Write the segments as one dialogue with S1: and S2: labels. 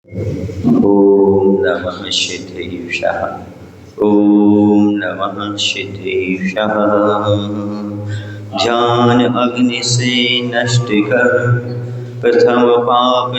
S1: ओम नमः सिद्धेशाः। ओम नमः सिद्धेशाः। ध्यान अग्नि से नष्ट कर प्रथम पाप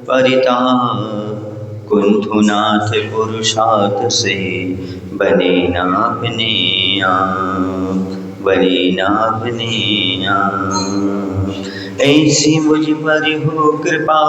S1: परिताप, कुंथुनाथ पुरुषार्थ से बने ना अपने आप, बने ना अपने आप। ऐसी मुझ पर हो कृपा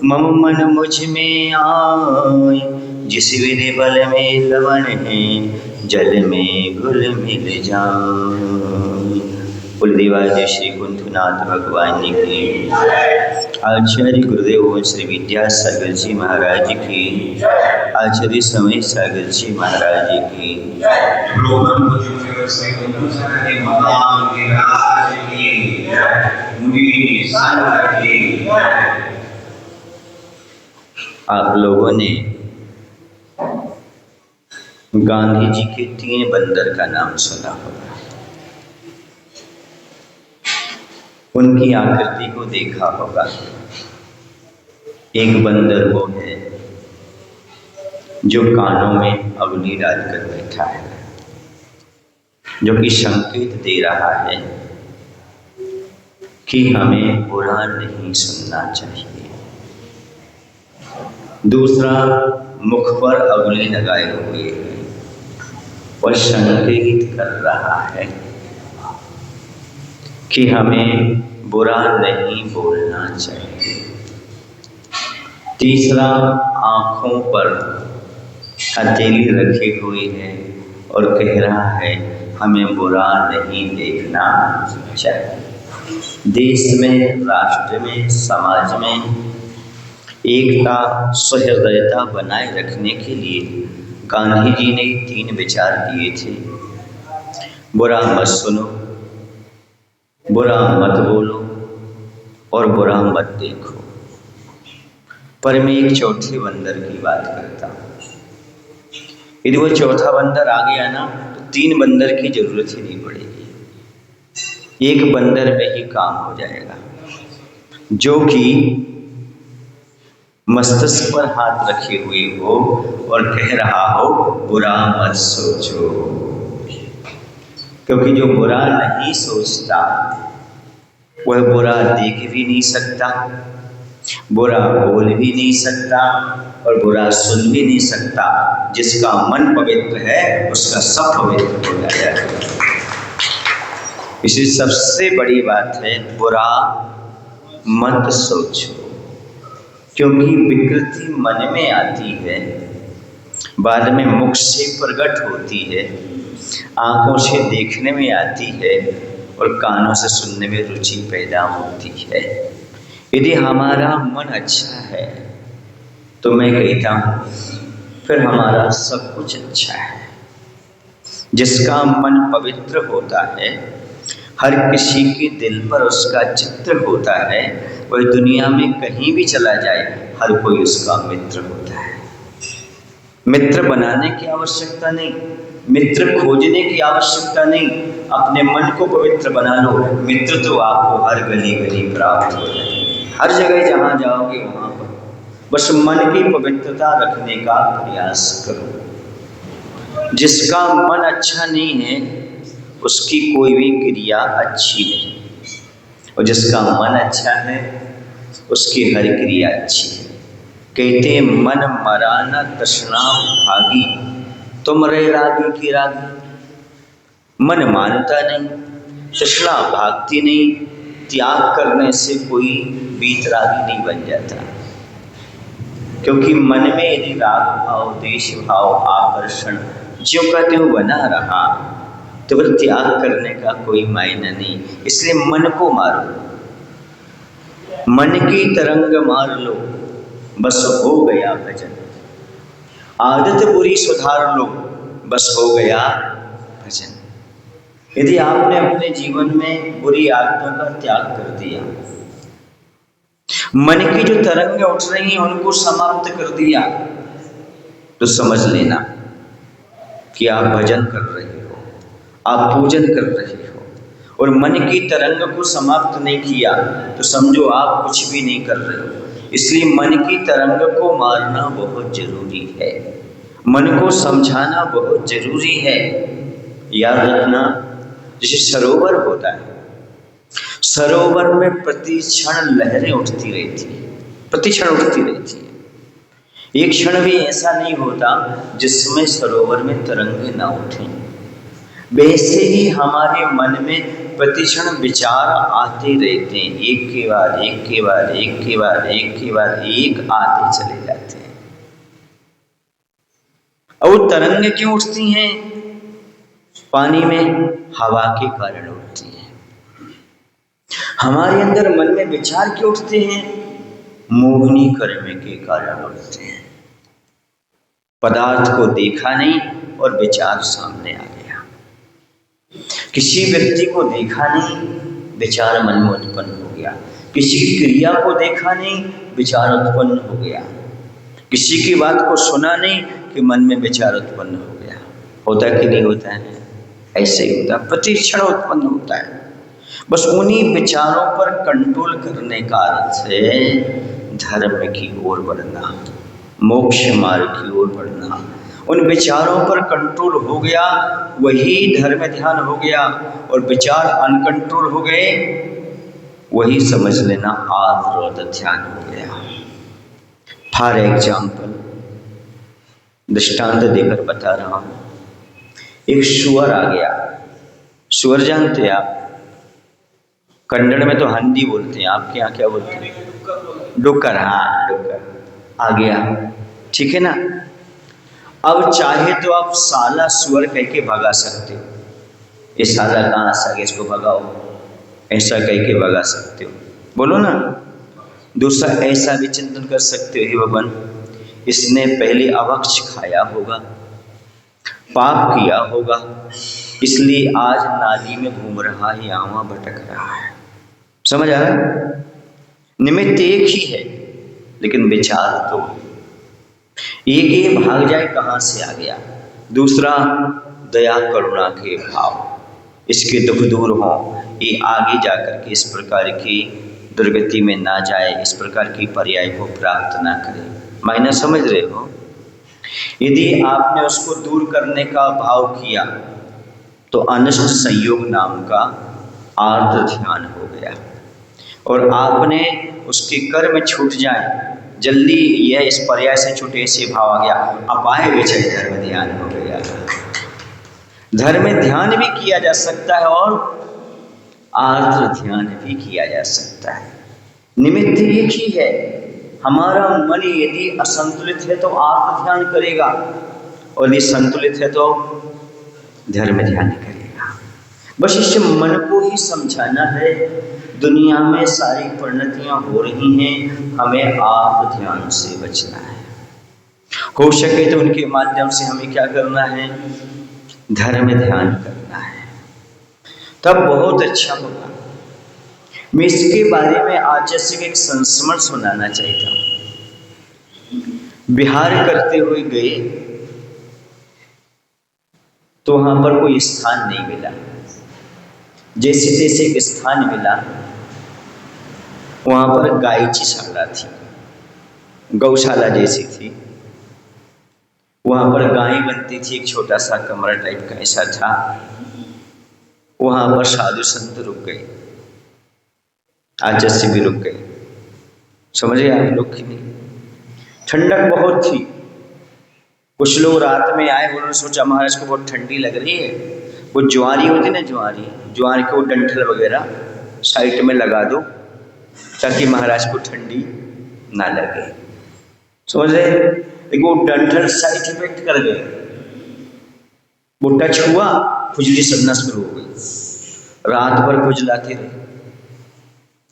S1: मम मन मुझ में आए, जिस विधि बल में लवण है जल में घुल मिल जाए। कुलदेवाय श्री कुंथुनाथ भगवान की, आचार्य गुरुदेव श्री विद्यासागर जी महाराज की, आचार्य समय सागर जी महाराज की, आप लोगों ने गांधी जी के 3 बंदर का नाम सुना होगा। उनकी आकृति को देखा होगा। एक बंदर वो है जो कानों में अग्नि डालकर बैठा है, जो कि संकेत दे रहा है कि हमें बुरा नहीं सुनना चाहिए। दूसरा मुख पर अग्नि लगाए हुए है और संकेत कर रहा है कि हमें बुरा नहीं बोलना चाहिए। तीसरा आँखों पर हथेली रखे हुए है और कह रहा है हमें बुरा नहीं देखना चाहिए। देश में, राष्ट्र में, समाज में एकता, सहृदयता बनाए रखने के लिए गांधी जी ने 3 विचार दिए थे। बुरा मत सुनो, बुरा मत बोलो और बुरा मत देखो। पर मैं एक चौथे बंदर की बात करता हूँ। यदि वो चौथा बंदर आ गया ना तो 3 बंदर की जरूरत ही नहीं पड़ेगी। एक बंदर में ही काम हो जाएगा, जो कि मस्तिष्क पर हाथ रखे हुए हो और कह रहा हो बुरा मत सोचो। क्योंकि जो बुरा नहीं सोचता वह बुरा देख भी नहीं सकता, बुरा बोल भी नहीं सकता और बुरा सुन भी नहीं सकता। जिसका मन पवित्र है उसका सब पवित्र हो जाएगा। इसलिए सबसे बड़ी बात है बुरा मत सोचो, क्योंकि विकृति मन में आती है, बाद में मुख से प्रकट होती है, आंखों से देखने में आती है और कानों से सुनने में रुचि पैदा होती है। यदि हमारा मन अच्छा है तो मैं कहता हूँ फिर हमारा सब कुछ अच्छा है। जिसका मन पवित्र होता है, हर किसी के दिल पर उसका चित्र होता है, वह दुनिया में कहीं भी चला जाए हर कोई उसका मित्र होता है। मित्र बनाने की आवश्यकता नहीं, मित्र खोजने की आवश्यकता नहीं। अपने मन को पवित्र बना लो, मित्र तो आपको हर गली गली प्राप्त हो जाएंगे। हर जगह जहाँ जाओगे वहाँ पर बस मन की पवित्रता रखने का प्रयास करो। जिसका मन अच्छा नहीं है उसकी कोई भी क्रिया अच्छी नहीं, और जिसका मन अच्छा है उसकी हर क्रिया अच्छी है। कहते मन मराना तृष्णा भागी, तुम रहे रागी की रागी। मन मानता नहीं, तृष्णा भागती नहीं, त्याग करने से कोई वीतरागी नहीं बन जाता। क्योंकि मन में यदि राग भाव, द्वेष भाव, आकर्षण जो कहते हो बना रहा तो फिर त्याग करने का कोई मायना नहीं। इसलिए मन को मारो, मन की तरंग मार लो, बस हो गया भजन। आदत बुरी सुधार लो, बस हो गया भजन। यदि आपने अपने जीवन में बुरी आदतों का त्याग कर दिया, मन की जो तरंगें उठ रही हैं उनको समाप्त कर दिया, तो समझ लेना कि आप भजन कर रहे हो, आप पूजन कर रहे हो। और मन की तरंग को समाप्त नहीं किया तो समझो आप कुछ भी नहीं कर रहे हो। इसलिए मन की तरंग को मारना बहुत जरूरी है, मन को समझाना बहुत जरूरी है। याद रखना, जैसे सरोवर होता है, सरोवर में प्रति क्षण लहरें उठती रहती है, प्रति क्षण उठती रहती है। एक क्षण भी ऐसा नहीं होता जिसमें सरोवर में तरंगे ना उठें। वैसे ही हमारे मन में प्रतिक्षण विचार आते रहते हैं, एक के बाद एक के बाद एक के बाद एक के बाद एक आते चले जाते हैं। और वो तरंगे क्यों उठती हैं? पानी में हवा के कारण उठती हैं। हमारे अंदर मन में विचार क्यों उठते हैं? मोहिनी कर्म के कारण उठते हैं। पदार्थ को देखा नहीं और विचार सामने आ गया। किसी व्यक्ति को देखा नहीं, विचार मन में उत्पन्न हो गया। किसी की क्रिया को देखा नहीं, विचार उत्पन्न हो गया। किसी की बात को सुना नहीं कि मन में विचार उत्पन्न हो गया। होता कि नहीं होता है? ऐसे ही होता है, प्रतिक्षण उत्पन्न होता है। बस उन्हीं विचारों पर कंट्रोल करने का अर्थ है धर्म की ओर बढ़ना, मोक्ष मार्ग की ओर बढ़ना। उन विचारों पर कंट्रोल हो गया, वही धर्म ध्यान हो गया। और विचार अनकंट्रोल हो गए, वही समझ लेना आर्द्र ध्यान हो गया। फॉर एग्जाम्पल, दृष्टांत देकर बता रहा हूं। एक सुअर आ गया। सुअर जानते हैं आप? कन्नड़ में तो हंदी बोलते हैं, आपके यहाँ क्या बोलते हैं? डुक्कर। हाँ, डुक्कर आ गया, ठीक है ना। अब चाहे तो आप साला सुअर कह के भगा सकते हो, ये साला कहाँ से आ गया, इसको भगाओ, ऐसा कह के भगा सकते हो, बोलो ना। दूसरा ऐसा भी चिंतन कर सकते हो, हे भगवान, इसने पहले अभक्ष खाया होगा, पाप किया होगा, इसलिए आज नाली में घूम रहा है, यहाँ भटक रहा है। समझ आ रहा है? निमित्त एक ही है लेकिन विचार दो। एक ये भाग जाए कहाँ से आ गया, दूसरा दया करुणा के भाव, इसके दुख दूर हो, ये आगे जाकर के इस प्रकार की दुर्गति में ना जाए, इस प्रकार की पर्याय को प्राप्त ना करे। मायना समझ रहे हो? यदि आपने उसको दूर करने का भाव किया तो अनिष्ट संयोग नाम का आर्द्र ध्यान हो गया। और आपने उसके कर्म छूट जाए, जल्दी यह इस पर्याय से छूटे, ऐसे भाव आ गया, अपाय विचय धर्म ध्यान हो गया। धर्म ध्यान भी किया जा सकता है और आर्द्र ध्यान भी किया जा सकता है। निमित्त एक ही है। हमारा मन यदि असंतुलित है तो आर्द्र ध्यान करेगा, और यदि संतुलित है तो धर्म ध्यान करेगा। बस इस मन को ही समझाना है। दुनिया में सारी परिणतियां हो रही हैं, हमें आप ध्यान से बचना है। हो सके तो उनके माध्यम से हमें क्या करना है? धर्म ध्यान करना है, तब बहुत अच्छा होगा। मैं इसके बारे में आज जैसे एक संस्मरण सुनाना चाहता हूँ। विहार करते हुए गए तो वहां पर कोई स्थान नहीं मिला। जैसे तैसे एक स्थान मिला, वहां पर गायचीशाला थी, गौशाला जैसी थी। वहां पर गाय बनती थी, एक छोटा सा कमरा टाइप का ऐसा था। वहां पर साधु संत रुक गए, आचार्य भी रुक गए। समझे आप लोग कि नहीं? ठंडक बहुत थी। कुछ लोग रात में आए, उन्होंने सोचा महाराज को बहुत ठंडी लग रही है, वो ज्वारी होती ना, ज्वार के वो डंठल वगैरह साइड में लगा दो ताकि महाराज को ठंडी ना लगे। समझ रहे? लेकिन वो डंठल साइड इफेक्ट कर गए, वो टच हुआ, खुजली सदना शुरू हो गई। रात भर खुजलाते रहे,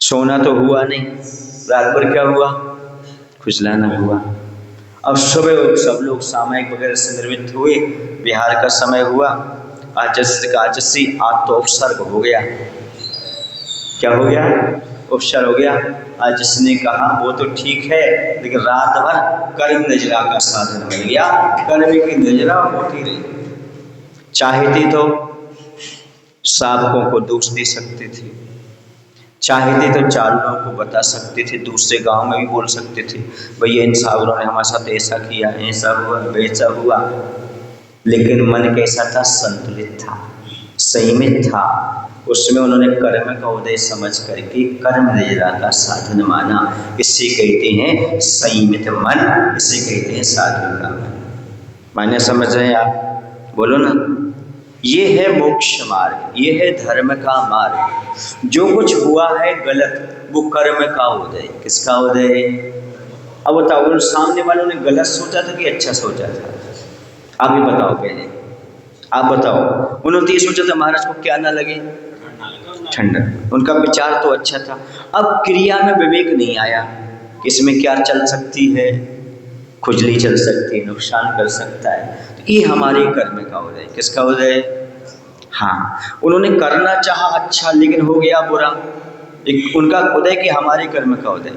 S1: सोना तो हुआ नहीं, रात भर क्या हुआ? खुजलाना हुआ। अब सुबह सब लोग सामायिक वगैरह से निर्मित हुए, बिहार का समय हुआ, आचस्य का आचस्य, आज तो उपसर्ग हो गया। क्या हो गया? उपसर्ग हो गया। आचस्य ने कहा वो तो ठीक है, लेकिन रात भर कर्म नजरा का साधन बन गया, कर्म की नजरा होती रही। चाहती तो सांपों को दोष दे सकते थे, चाहते तो 4 लोगों को बता सकते थे, दूसरे गांव में भी बोल सकते थे, भैया इन सावरों ने हमारे साथ ऐसा किया, ऐसा हुआ, वैसा हुआ। लेकिन मन कैसा था? संतुलित था, संयमित था। उसमें उन्होंने कर्म का उदय समझ करके कर्म निजरा का साधन माना। इसे कहते हैं संयमित मन, इसे कहते हैं साधु का मन। माने समझ रहे हैं आप? बोलो ना। ये है मोक्ष मार्ग, ये है धर्म का मार्ग। जो कुछ हुआ है गलत, वो कर्म का उदय। किसका उदय? अब बताओ, उन सामने वालों ने गलत सोचा था कि अच्छा सोचा था? आप ही बताओ पहले, आप बताओ। उन्होंने ये सोचा था महाराज को क्या ना लगे, ठंडा। उनका विचार तो अच्छा था। अब क्रिया में विवेक नहीं आया कि इसमें क्या चल सकती है, खुजली चल सकती है, नुकसान कर सकता है। तो ये हमारे कर्म का उदय। किसका उदय? हाँ, उन्होंने करना चाहा अच्छा, लेकिन हो गया बुरा। एक उनका उदय कि हमारे कर्म का उदय,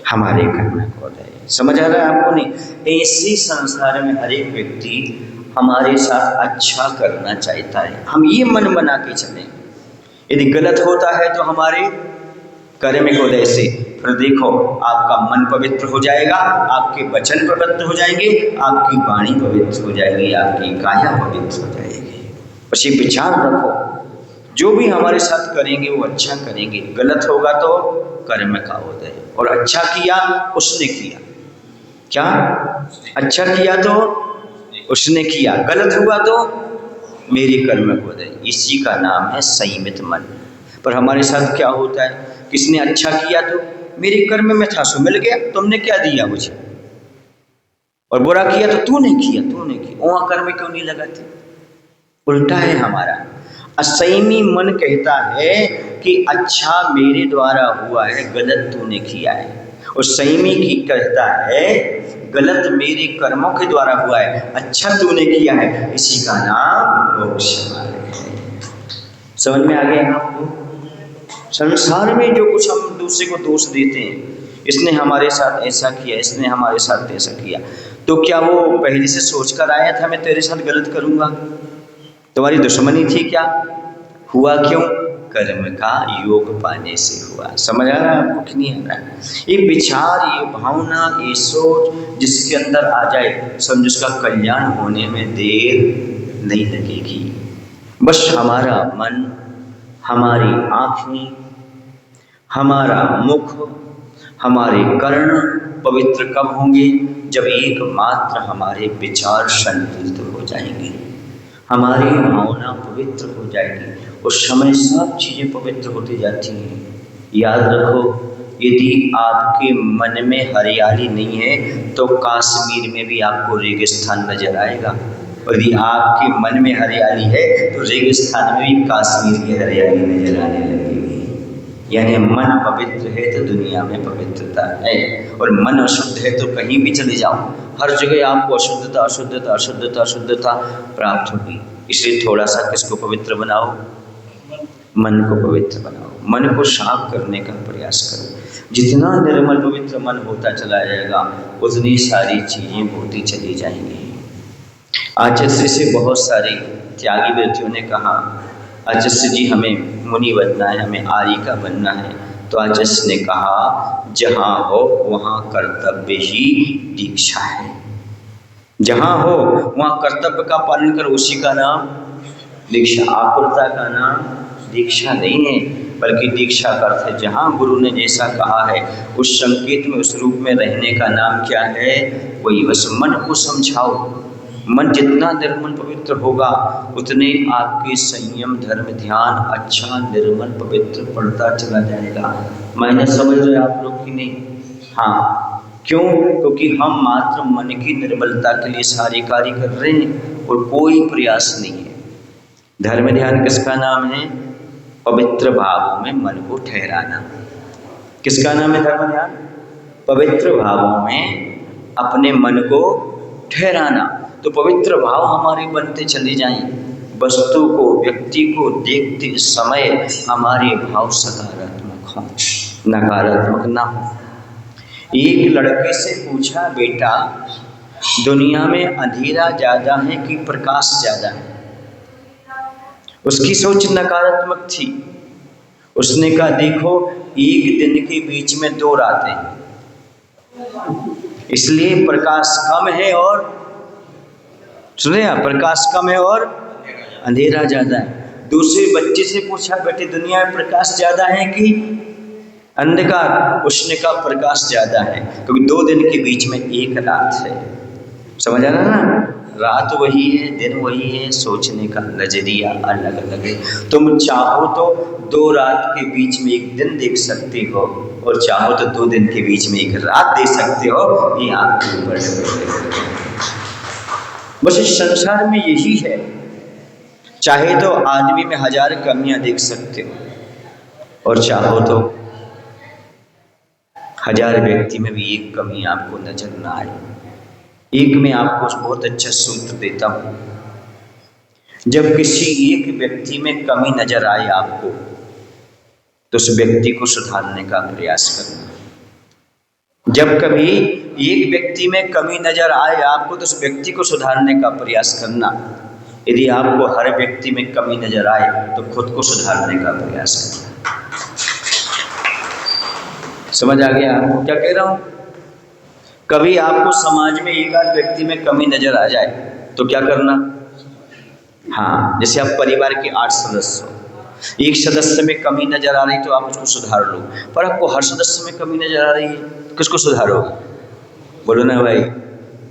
S1: हमारे कर्म का उदय। समझ आ रहा है आपको? नहीं, ऐसे संसार में हर एक व्यक्ति हमारे साथ अच्छा करना चाहता है। हम ये मन बना के चलें, यदि गलत होता है तो हमारे कर्म के उदय से फिर देखो आपका मन पवित्र हो जाएगा, आपके वचन पवित्र हो जाएंगे, आपकी वाणी पवित्र हो जाएगी, आपकी काया पवित्र हो जाएगी। बस ये विचार रखो, जो भी हमारे साथ करेंगे वो अच्छा करेंगे। गलत होगा तो कर्म का उदय, और अच्छा किया उसने किया। क्या? अच्छा किया तो उसने किया, गलत हुआ तो मेरे कर्म को उदय। इसी का नाम है संयमित मन। पर हमारे साथ क्या होता है? किसने अच्छा किया तो मेरे कर्म में था सो मिल गया, तुमने क्या दिया मुझे। और बुरा किया तो तूने किया, तूने किया, वहां कर्म क्यों नहीं लगाते? उल्टा है हमारा। असंयमी मन कहता है कि अच्छा मेरे द्वारा हुआ है, गलत तूने किया है। और संयमी की कहता है गलत मेरे कर्मों के द्वारा हुआ है, अच्छा तूने किया है। इसी का नाम मोक्ष मार्ग है। समझ में आ गया आपको? संसार में जो कुछ हम दूसरे को दोष देते हैं, इसने हमारे साथ ऐसा किया, इसने हमारे साथ ऐसा किया, तो क्या वो पहले से सोच कर आया था मैं तेरे साथ गलत करूंगा? तुम्हारी दुश्मनी थी क्या? हुआ क्यों? कर्म का योग पाने से हुआ। समझ आ रहा है आपको कि नहीं आ रहा है? ये विचार, ये भावना, ये सोच जिसके अंदर आ जाए, समझ उसका कल्याण होने में देर नहीं लगेगी। बस हमारा मन, हमारी आँखें, हमारा मुख, हमारे कर्ण पवित्र कब होंगे? जब एकमात्र हमारे विचार संतुलित हो जाएंगे, हमारी भावना पवित्र हो जाएगी, उस समय सब चीज़ें पवित्र होती जाती हैं। याद रखो, यदि आपके मन में हरियाली नहीं है तो कश्मीर में भी आपको रेगिस्तान नजर आएगा, और यदि आपके मन में हरियाली है तो रेगिस्तान में भी कश्मीर की हरियाली नजर आने लगेगी। यानी मन पवित्र है तो दुनिया में पवित्रता है, और मन अशुद्ध है तो कहीं भी चले जाओ, हर जगह आपको अशुद्धता अशुद्धता अशुद्धता अशुद्धता प्राप्त होगी। इसलिए थोड़ा सा किसको पवित्र बनाओ? मन को पवित्र बनाओ, मन को साफ करने का प्रयास करो। जितना निर्मल पवित्र मन होता चला जाएगा, उतनी सारी चीज़ें होती चली जाएंगी। आचार्य से बहुत सारे त्यागी व्यक्तियों ने कहा, आचार्य जी हमें मुनि बनना है, हमें आर्यिका बनना है। तो आचार्य ने कहा, जहाँ हो वहाँ कर्तव्य ही दीक्षा है। जहाँ हो वहाँ कर्तव्य का पालन करो, उसी का नाम दीक्षा। आकुलता का नाम दीक्षा नहीं है, बल्कि दीक्षा का अर्थ है जहाँ गुरु ने जैसा कहा है उस संकेत में, उस रूप में रहने का नाम क्या है? वही। बस मन को समझाओ। मन जितना निर्मल पवित्र होगा उतने आपके संयम, धर्म, ध्यान अच्छा निर्मल पवित्र पड़ता चला जाएगा। मैंने समझ रहे आप लोग कि नहीं? हाँ, क्यों? क्योंकि हम मात्र मन की निर्मलता के लिए सारे कार्य कर रहे हैं और कोई प्रयास नहीं है। धर्म ध्यान किसका नाम है? पवित्र भावों में मन को ठहराना। किसका नाम है धर्म ध्यान? पवित्र भावों में अपने मन को ठहराना। तो पवित्र भाव हमारे बनते चले जाएं, वस्तु को, व्यक्ति को देखते समय हमारे भाव सकारात्मक हो, नकारात्मक ना हो। एक लड़के से पूछा, बेटा दुनिया में अंधेरा ज़्यादा है कि प्रकाश ज़्यादा है? उसकी सोच नकारात्मक थी। उसने कहा देखो, एक दिन के बीच में 2 रातें, इसलिए प्रकाश कम है और सुने आप, प्रकाश कम है और अंधेरा ज्यादा है। दूसरे बच्चे से पूछा बेटे दुनिया में प्रकाश ज्यादा है कि अंधकार? उसने कहा प्रकाश ज्यादा है, क्योंकि 2 दिन के बीच में 1 रात है। समझ आ रहा ना? रात वही है, दिन वही है, सोचने का नजरिया अलग अलग है। तुम चाहो तो 2 रात के बीच में 1 दिन देख सकते हो, और चाहो तो 2 दिन के बीच में 1 रात देख सकते हो। ये आपके ऊपर है। बस इस संसार में यही है। चाहे तो आदमी में 1000 कमियां देख सकते हो, और चाहो तो 1000 व्यक्ति में भी 1 कमी आपको नजर ना आए। एक मैं आपको बहुत अच्छा सूत्र देता हूं। जब किसी एक व्यक्ति में कमी नजर आए आपको, तो उस व्यक्ति को सुधारने का प्रयास करना। जब कभी एक व्यक्ति में कमी नजर आए आपको, तो उस व्यक्ति को सुधारने का प्रयास करना। यदि आपको हर व्यक्ति में कमी नजर आए, तो खुद को सुधारने का प्रयास करना। समझ आ गया आपको क्या कह रहा हूं? कभी आपको समाज में 1 आध व्यक्ति में कमी नजर आ जाए, तो क्या करना? हाँ, जैसे आप परिवार के 8 सदस्य हो, एक सदस्य में कमी नजर आ रही तो आप उसको सुधार लो। पर आपको हर सदस्य में कमी नजर आ रही है, किसको सुधारोगे? बोलो ना भाई,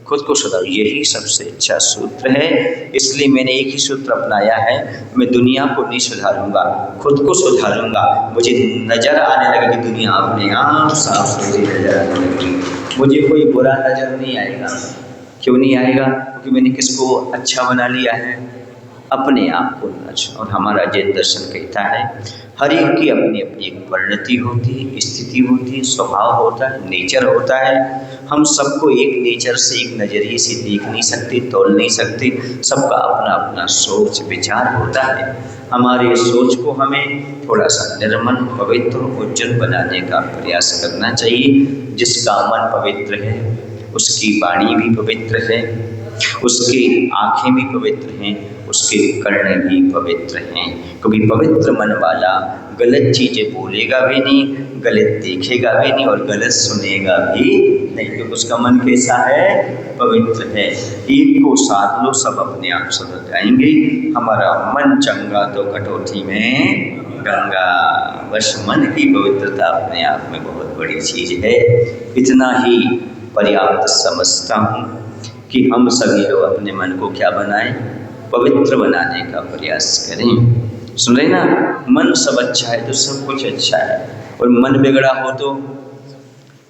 S1: खुद को सुधारो। यही सबसे अच्छा सूत्र है। इसलिए मैंने एक ही सूत्र अपनाया है, मैं दुनिया को नहीं सुधारूंगा, खुद को सुधारूंगा। मुझे नजर आने लगे कि दुनिया अपने आप साफ सुथरी नजर आने लगी, मुझे कोई बुरा नजर नहीं आएगा। क्यों नहीं आएगा? क्योंकि मैंने किसको अच्छा बना लिया है? अपने आप को अच्छा। और हमारा जैन दर्शन कहता है, हर एक की अपनी अपनी एक परिणति होती है, स्थिति होती है, स्वभाव होता है, नेचर होता है। हम सबको एक नेचर से, एक नज़रिए से देख नहीं सकते, तोल नहीं सकते। सबका अपना अपना सोच विचार होता है। हमारे सोच को हमें थोड़ा सा निर्मल, पवित्र, उज्जवल बनाने का प्रयास करना चाहिए। जिसका मन पवित्र है, उसकी वाणी भी पवित्र है, उसकी आँखें भी पवित्र हैं, उसके कर्ण भी पवित्र हैं। क्योंकि पवित्र मन वाला गलत चीज़ें बोलेगा भी नहीं, गलत देखेगा भी नहीं, और गलत सुनेगा भी नहीं, क्योंकि उसका मन कैसा है? पवित्र है। एक को साध लो, सब अपने आप सुधर जाएंगे। हमारा मन चंगा तो कटौती में गंगा। बस मन की पवित्रता अपने आप में बहुत बड़ी चीज़ है। इतना ही पर्याप्त समझता हूँ कि हम सभी लोग अपने मन को क्या बनाएं? पवित्र बनाने का प्रयास करें। सुन रहे ना? मन सब अच्छा है तो सब कुछ अच्छा है, और मन बिगड़ा हो तो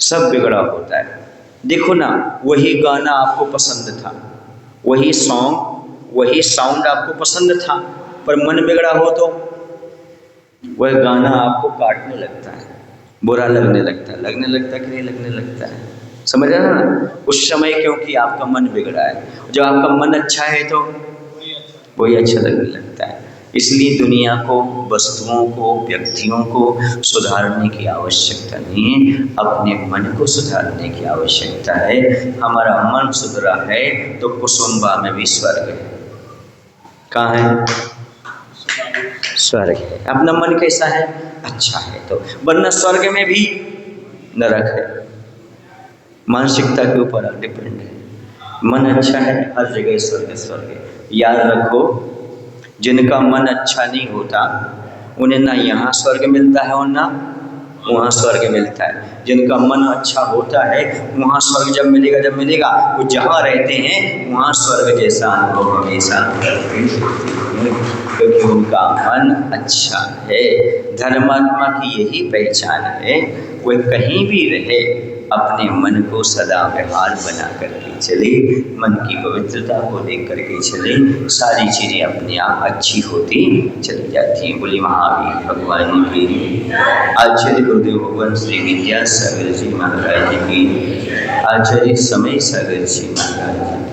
S1: सब बिगड़ा होता है। देखो ना, वही गाना आपको पसंद था, वही सॉन्ग, वही साउंड आपको पसंद था, पर मन बिगड़ा हो तो वह गाना आपको काटने लगता है, बुरा लगने लगता है। लगने लगता है कि नहीं लगने लगता है? समझ रहे ना? उस समय क्योंकि आपका मन बिगड़ा है। जब आपका मन अच्छा है तो वही अच्छा लगने लगता है। इसलिए दुनिया को, वस्तुओं को, व्यक्तियों को सुधारने की आवश्यकता नहीं है, अपने मन को सुधारने की आवश्यकता है। हमारा मन सुधरा है तो कुसुम्बा में भी स्वर्ग है। कहाँ है? स्वर्ग है। अपना मन कैसा है? अच्छा है तो, वरना स्वर्ग में भी नरक है। मानसिकता के ऊपर डिपेंड है। मन अच्छा है, हर जगह स्वर्ग स्वर्ग है। याद रखो, जिनका मन अच्छा नहीं होता उन्हें ना यहाँ स्वर्ग मिलता है और ना वहाँ स्वर्ग मिलता है। जिनका मन अच्छा होता है वहाँ स्वर्ग जब मिलेगा, वो जहाँ रहते हैं वहाँ स्वर्ग जैसा अनुभव हमेशा करते हैं, क्योंकि उनका मन अच्छा है। धर्मात्मा की यही पहचान है, वह कहीं भी रहे अपने मन को सदा बेहाल बना करके चले, मन की पवित्रता को देख करके चले, सारी चीज़ें अपने आप अच्छी होती चली जाती हैं। बोली महावीर भगवान की, आचार्य गुरुदेव भगवान श्री विद्यासागर जी महाराज की, आचार्य समय सागर जी महाराज की।